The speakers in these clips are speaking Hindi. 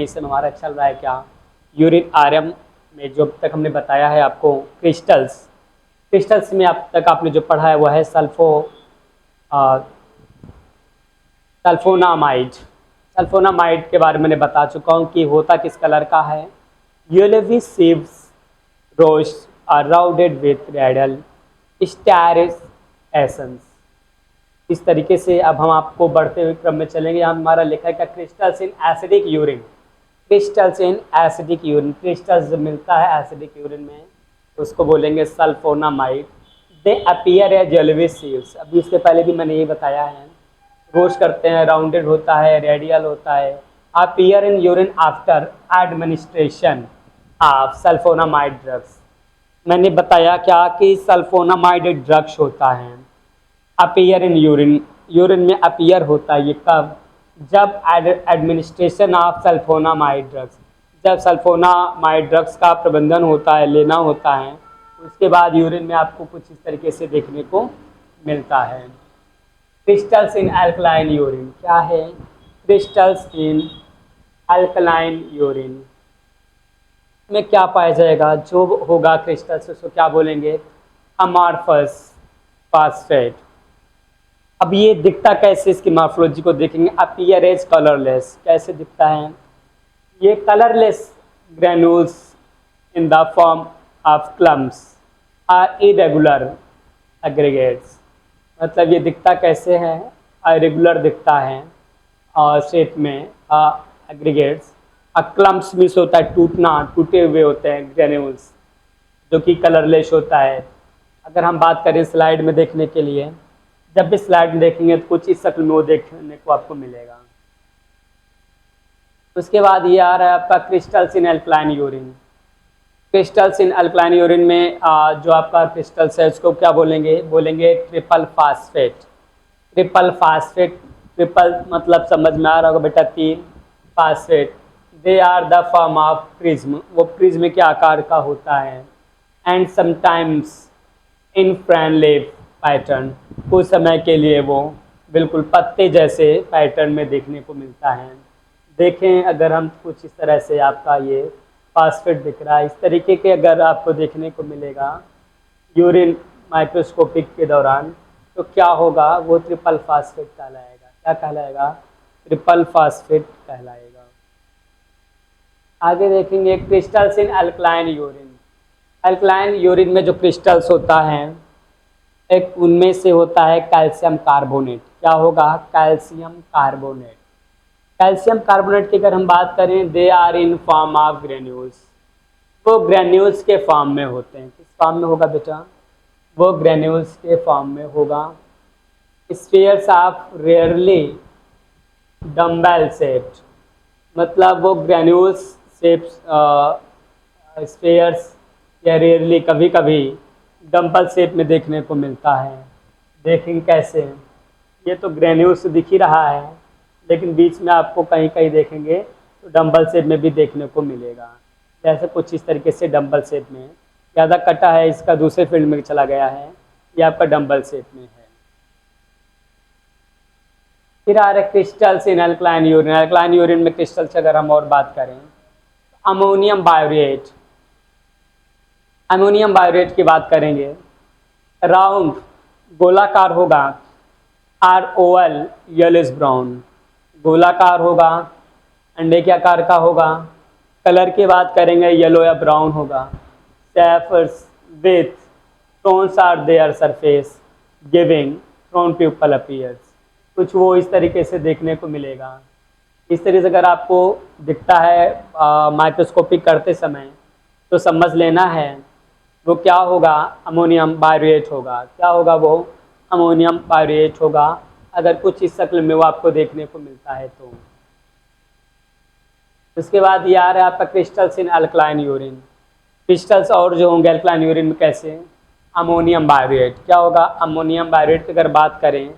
कंटिन्यूएशन हमारा चल रहा है क्या, यूरिन आर्यन में जो अब तक हमने बताया है आपको क्रिस्टल्स में अब तक आपने जो पढ़ा है वह है सल्फोनामाइड के बारे में मैंने बता चुका हूँ कि होता किस कलर का है। Yellowish sieves rose are rounded with reddle stairs essence. इस तरीके से अब हम आपको बढ़ते हुए क्रम में चलेंगे। यहाँ हमारा लिखा है क्या, crystals in acidic urine. Crystals जब मिलता है एसिडिक यूरिन में उसको बोलेंगे sulphonamide. They appear as yellowish sheaves. अभी इससे पहले भी मैंने ये बताया है, रोज करते हैं, राउंडेड होता है, रेडियल होता है। Appear in urine after administration of sulphonamide drugs. मैंने बताया क्या कि सल्फोनामाइड ड्रग्स होता है, अपीयर इन यूरिन में अपीयर होता है। ये कब, जब एडमिनिस्ट्रेशन ऑफ सल्फोनामाइड ड्रग्स, जब सल्फोनामाइड ड्रग्स का प्रबंधन होता है, लेना होता है, उसके बाद यूरिन में आपको कुछ इस तरीके से देखने को मिलता है। क्रिस्टल्स इन अल्कलाइन यूरिन क्या है, क्रिस्टल्स इन अल्कलाइन यूरिन में क्या पाया जाएगा, जो होगा क्रिस्टल्स उसको क्या बोलेंगे, अमॉर्फस फास्फेट। अब ये दिखता कैसे, इसकी मॉर्फोलॉजी को देखेंगे। अपीयर एज कलरलेस, कैसे दिखता है, ये colourless granules in the form of clumps or irregular aggregates. मतलब ये दिखता कैसे है, इरेगुलर दिखता है और शेप में एग्रीगेट्स। क्लम्स मीन्स होता है टूटना, टूटे हुए होते हैं ग्रेन्यूल्स, जो कि कलरलेस होता है। अगर हम बात करें स्लाइड में देखने के लिए, जब भी स्लाइड में देखेंगे तो कुछ इस शक्ल में वो देखने को आपको मिलेगा। उसके बाद ये आ रहा है आपका crystals in alkaline urine. Crystals in alkaline urine में जो आपका क्रिस्टल्स है उसको क्या बोलेंगे, बोलेंगे ट्रिपल फास्फेट। ट्रिपल मतलब समझ में आ रहा होगा बेटा, 3 phosphate. They are the form of prism, वो प्रिज्म के आकार का होता है। And sometimes in fernleaf pattern, कुछ समय के लिए वो बिल्कुल पत्ते जैसे पैटर्न में देखने को मिलता है। देखें अगर हम कुछ इस तरह से आपका ये फास्फेट दिख रहा है, इस तरीके के अगर आपको देखने को मिलेगा यूरिन माइक्रोस्कोपिक के दौरान, तो क्या होगा, वो ट्रिपल फास्फेट कहलाएगा। क्या कहलाएगा, ट्रिपल फास्फेट कहलाएगा। आगे देखेंगे crystals in alkaline urine. Alkaline urine में जो क्रिस्टल्स होता है, एक उनमें से होता है कैल्शियम कार्बोनेट। क्या होगा, कैल्शियम कार्बोनेट। कैल्शियम कार्बोनेट की अगर हम बात करें, they are in form of granules, वो ग्रेन्यूल्स के फॉर्म में होते हैं। किस फॉर्म में होगा बेटा, वो ग्रेन्यूल्स के फॉर्म में होगा। Spheres of rarely dumbbell shaped, मतलब वो ग्रेन्यूल्स शेप्स स्फीयर्स या रेयरली कभी कभी डम्बल शेप में देखने को मिलता है। देखेंगे कैसे, ये तो ग्रेन्यूल्स दिख ही रहा है, लेकिन बीच में आपको कहीं कहीं देखेंगे तो डम्बल शेप में भी देखने को मिलेगा। जैसे कुछ इस तरीके से डम्बल शेप में, ज़्यादा कटा है, इसका दूसरे फील्ड में चला गया है, ये आपका डम्बल शेप में है। फिर आ रहे crystals in alkaline urine. Alkaline urine में क्रिस्टल्स अगर हम और बात करें, अमोनियम बायोरेट, अमोनियम बायोरेट की बात करेंगे। राउंड गोलाकार होगा, आर ओवल येलोइश ब्राउन, गोलाकार होगा, अंडे के आकार का होगा। कलर की बात करेंगे, येलो या ब्राउन होगा। Ciphers with tones are their surface giving thrown pupal appears, कुछ वो इस तरीके से देखने को मिलेगा। इस तरीके से अगर आपको दिखता है माइक्रोस्कोपिक करते समय, तो समझ लेना है वो क्या होगा, अमोनियम बायोरेट होगा। क्या होगा, वो अमोनियम बायोरेट होगा, अगर कुछ इस शक्ल में वो आपको देखने को मिलता है तो। उसके बाद ये आ रहा है आपका crystals in alkaline urine. Crystals और जो होंगे अल्कलाइन यूरिन में कैसे, अमोनियम बायोरेट। क्या होगा, अमोनियम बायोरेट की अगर बात करें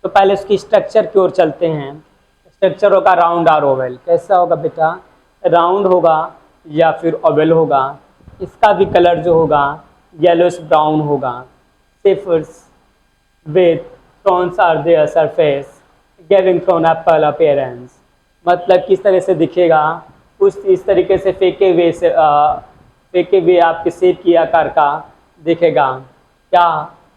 तो पहले उसकी स्ट्रक्चर की ओर चलते हैं। स्ट्रक्चर होगा राउंड आर ओवल। कैसा होगा बेटा, राउंड होगा या फिर ओवल होगा। इसका भी कलर जो होगा येलोइश ब्राउन होगा। Ciphers with tones are their surface giving thrown apple appearance, मतलब किस तरह से दिखेगा, कुछ इस तरीके से फेंके हुए आपके सेब की आकार का दिखेगा। क्या?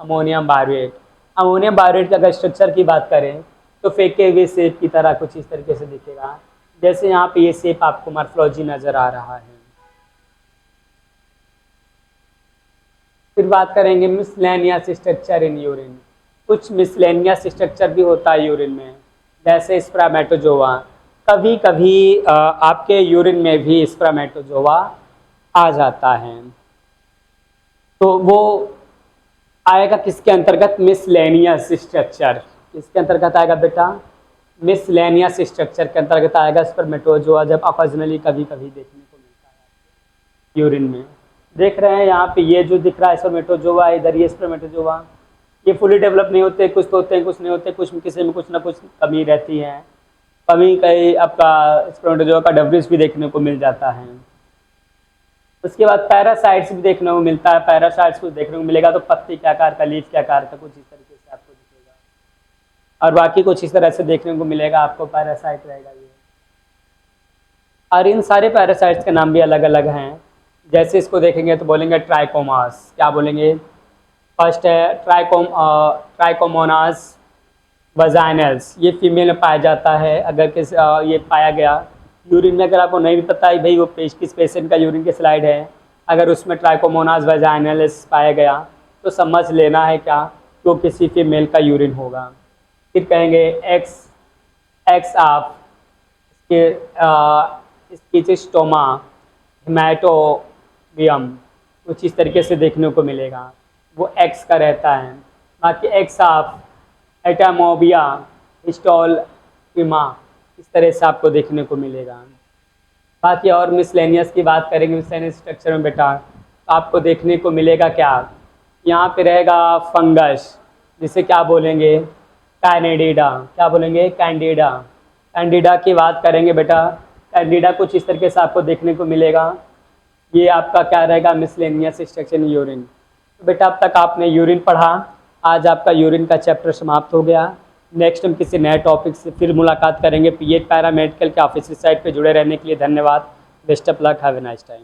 अमोनियम बायरेट। अमोनियम बायरेट का अगर स्ट्रक्चर की बात करें तो फेंके हुए सेब की तरह कुछ इस तरीके से दिखेगा, जैसे यहाँ पे ये सेब आपको मॉर्फोलॉजी नज़र आ रहा है। फिर बात करेंगे मिसलेनियस स्ट्रक्चर इन यूरिन। कुछ मिसलेनियस स्ट्रक्चर भी होता है यूरिन में, जैसे स्पर्मेटोजोआ। कभी कभी आपके यूरिन में भी स्पर्मेटोजोआ आ जाता है, तो वो आएगा किसके अंतर्गत? Miscellaneous structure. किसके अंतर्गत आएगा बेटा? मिसलेनियस स्ट्रक्चर के अंतर्गत आएगा स्पर्मेटोजोआ, जब ऑकेजनली कभी कभी देखने को मिलता है यूरिन में। देख रहे हैं यहाँ पे ये जो दिख रहा है स्पर्मेटोजोआ, इधर ये स्पर्मेटोजोआ, ये फुली डेवलप नहीं होते, कुछ तो होते हैं कुछ नहीं होते, कुछ किसी में कुछ ना कुछ कमी रहती है। कभी कहीं आपका स्पर्मेटोजोआ का डबरिस भी देखने को मिल जाता है। उसके बाद पैरासाइट्स भी देखने को मिलता है। पैरासाइट्स को देखने को मिलेगा तो पत्ती के आकार का, लीफ के आकार का कुछ इस तरीके से आपको दिखेगा, और बाकी कुछ इस तरह से देखने को मिलेगा आपको, पैरासाइट रहेगा ये। और इन सारे पैरासाइट्स के नाम भी अलग अलग हैं। जैसे इसको देखेंगे तो बोलेंगे ट्राइकोमास। क्या बोलेंगे? फर्स्ट है ट्राइकोमोनास वजाइनल्स, ये फीमेल में पाया जाता है। अगर ये पाया गया यूरिन में, अगर आपको नहीं भी पता है भाई वो किस पेशेंट का यूरिन की स्लाइड है, अगर उसमें ट्राइकोमोनास वजाइनल्स पाया गया तो समझ लेना है क्या, तो किसी फीमेल का यूरिन होगा। फिर कहेंगे एक्स ऑफ स्कीचिस्टोमा हेमाटोबियम, कुछ इस तरीके से देखने को मिलेगा, वो एक्स का रहता है। बाकी एक्स ऑफ एटामोबिया हिस्टोल्पिमा, इस तरह से आपको देखने को मिलेगा। बाकी और मिसलेनियस की बात करेंगे, मिसलेनियस स्ट्रक्चर में बेटा आपको देखने को मिलेगा क्या, यहाँ पे रहेगा फंगस, जिसे क्या बोलेंगे? कैंडिडा। क्या बोलेंगे? कैंडिडा। कैंडिडा की बात करेंगे बेटा, कैंडिडा कुछ इस तरीके से आपको देखने को मिलेगा। ये आपका क्या रहेगा? Miscellaneous structure in urine. तो बेटा अब तक आपने यूरिन पढ़ा, आज आपका यूरिन का चैप्टर समाप्त हो गया। नेक्स्ट हम किसी नए टॉपिक से फिर मुलाकात करेंगे। पीएड पैरामेडिकल के ऑफिशियल साइट पे जुड़े रहने के लिए धन्यवाद। Best of luck, have a nice time.